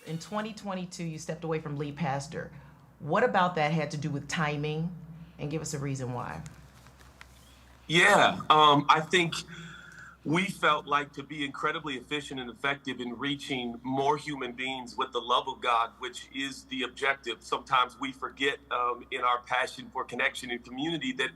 in 2022, you stepped away from lead pastor. What about that had to do with timing? And give us a reason why. Yeah, I think we felt like to be incredibly efficient and effective in reaching more human beings with the love of God, which is the objective. Sometimes we forget in our passion for connection and community that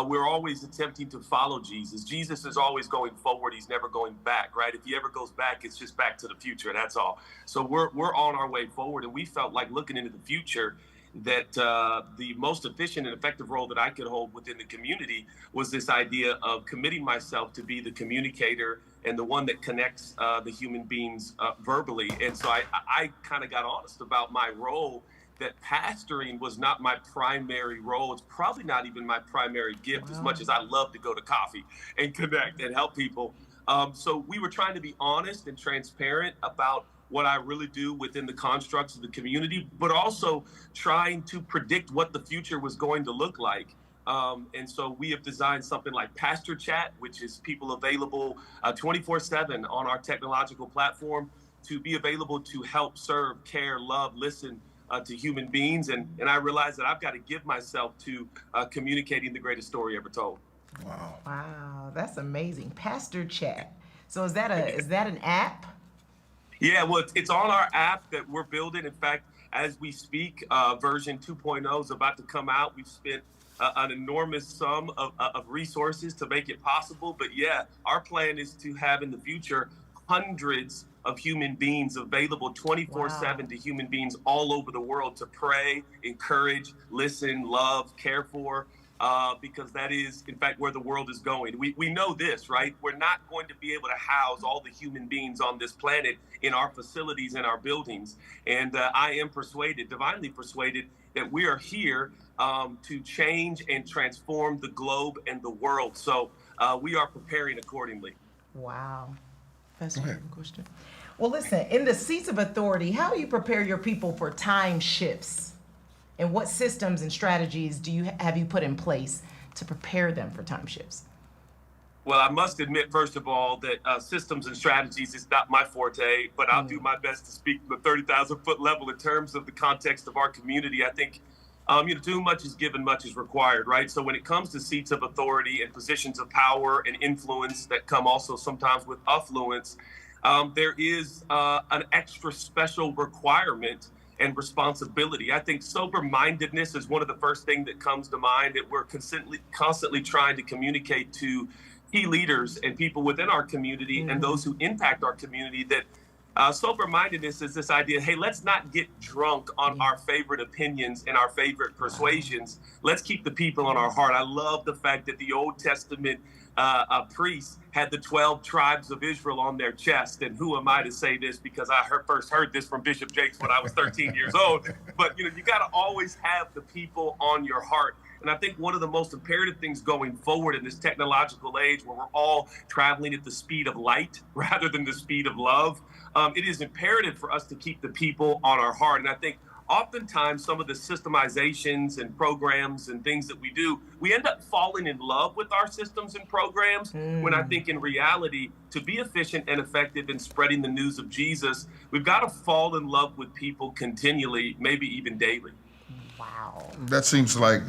we're always attempting to follow Jesus. Jesus is always going forward. He's never going back, right? If he ever goes back, it's just back to the future. That's all. So we're on our way forward. And we felt like looking into the future that the most efficient and effective role that I could hold within the community was this idea of committing myself to be the communicator and the one that connects the human beings verbally. And so I kind of got honest about my role, that pastoring was not my primary role. It's probably not even my primary gift, as Wow. much as I love to go to coffee and connect and help people. So we were trying to be honest and transparent about what I really do within the constructs of the community, but also trying to predict what the future was going to look like. And so we have designed something like Pastor Chat, which is people available 24/7 on our technological platform to be available to help serve, care, love, listen to human beings. And I realized that I've got to give myself to communicating the greatest story ever told. Wow. Wow, that's amazing. Pastor Chat. So is that an app? Yeah, well, it's on our app that we're building. In fact, as we speak, version 2.0 is about to come out. We've spent an enormous sum of resources to make it possible. But yeah, our plan is to have in the future hundreds of human beings available Wow. 24/7 to human beings all over the world to pray, encourage, listen, love, care for. Because that is, in fact, where the world is going. We know this, right? We're not going to be able to house all the human beings on this planet in our facilities, in our buildings. And I am persuaded, divinely persuaded, that we are here to change and transform the globe and the world. So we are preparing accordingly. Wow. Go Pastor, you ahead. have a question? Well, listen, in the seats of authority, how do you prepare your people for time shifts? And what systems and strategies have you put in place to prepare them for time shifts? Well, I must admit, first of all, that systems and strategies is not my forte, but I'll do Mm. my best to speak from the 30,000-foot level in terms of the context of our community. I think, too much is given, much is required, right? So when it comes to seats of authority and positions of power and influence that come also sometimes with affluence, there is an extra special requirement and responsibility. I think sober-mindedness is one of the first things that comes to mind, that we're constantly trying to communicate to key leaders and people within our community and Mm-hmm. those who impact our community, that sober-mindedness is this idea, hey, let's not get drunk on Yeah. our favorite opinions and our favorite Wow. persuasions. Let's keep the people on our heart. I love the fact that the Old Testament priests had the 12 tribes of Israel on their chest. And who am I to say this, because first heard this from Bishop Jakes when I was 13 years old. But you got to always have the people on your heart. And I think one of the most imperative things going forward in this technological age, where we're all traveling at the speed of light rather than the speed of love, it is imperative for us to keep the people on our heart. And I think oftentimes some of the systemizations and programs and things that we do, we end up falling in love with our systems and programs, when I Mm. think in reality, to be efficient and effective in spreading the news of Jesus, we've got to fall in love with people continually, maybe even daily. Wow. That seems like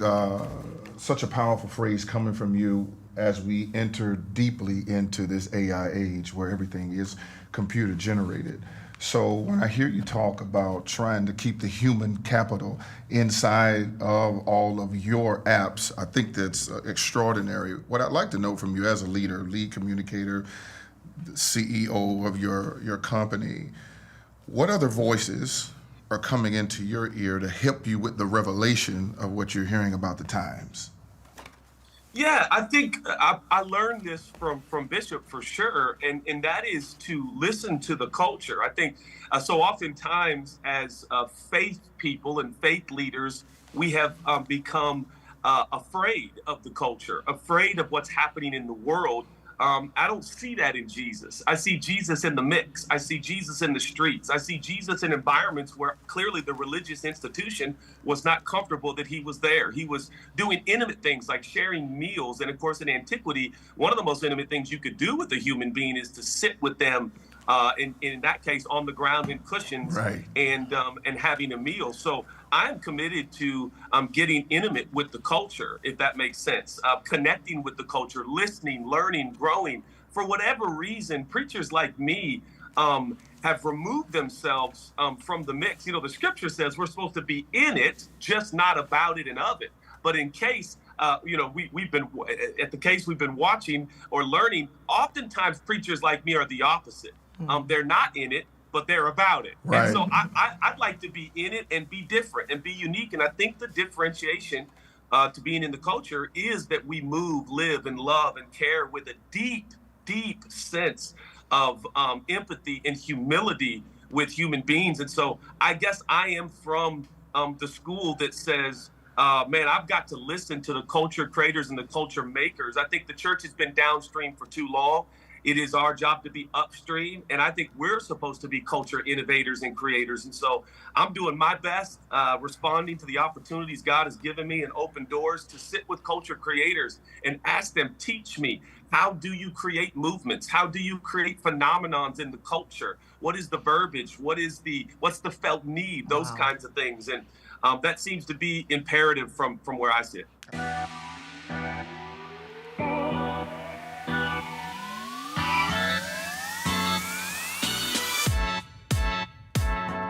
such a powerful phrase coming from you as we enter deeply into this AI age where everything is computer generated. So when I hear you talk about trying to keep the human capital inside of all of your apps, I think that's extraordinary. What I'd like to know from you as a leader, lead communicator, CEO of your company, what other voices are coming into your ear to help you with the revelation of what you're hearing about the times? Yeah, I think I learned this from Bishop for sure, and that is to listen to the culture. I think so oftentimes as faith people and faith leaders, we have become afraid of the culture, afraid of what's happening in the world. I don't see that in Jesus. I see Jesus in the mix. I see Jesus in the streets. I see Jesus in environments where clearly the religious institution was not comfortable that he was there. He was doing intimate things like sharing meals. And of course, in antiquity, one of the most intimate things you could do with a human being is to sit with them in that case, on the ground in cushions, Right. and having a meal. So I'm committed to getting intimate with the culture, if that makes sense, connecting with the culture, listening, learning, growing. For whatever reason, preachers like me have removed themselves from the mix. You know, the scripture says we're supposed to be in it, just not about it and of it. But in case, we've been at the case we've been watching or learning, oftentimes preachers like me are the opposite. They're not in it, but they're about it. Right. And so I'd like to be in it and be different and be unique. And I think the differentiation to being in the culture is that we move, live, and love and care with a deep, deep sense of empathy and humility with human beings. And so I guess I am from the school that says, man, I've got to listen to the culture creators and the culture makers. I think the church has been downstream for too long. It is our job to be upstream. And I think we're supposed to be culture innovators and creators. And so I'm doing my best, responding to the opportunities God has given me and open doors to sit with culture creators and ask them, teach me, how do you create movements? How do you create phenomenons in the culture? What is the verbiage? What's the felt need? Those kinds of things. And that seems to be imperative from where I sit.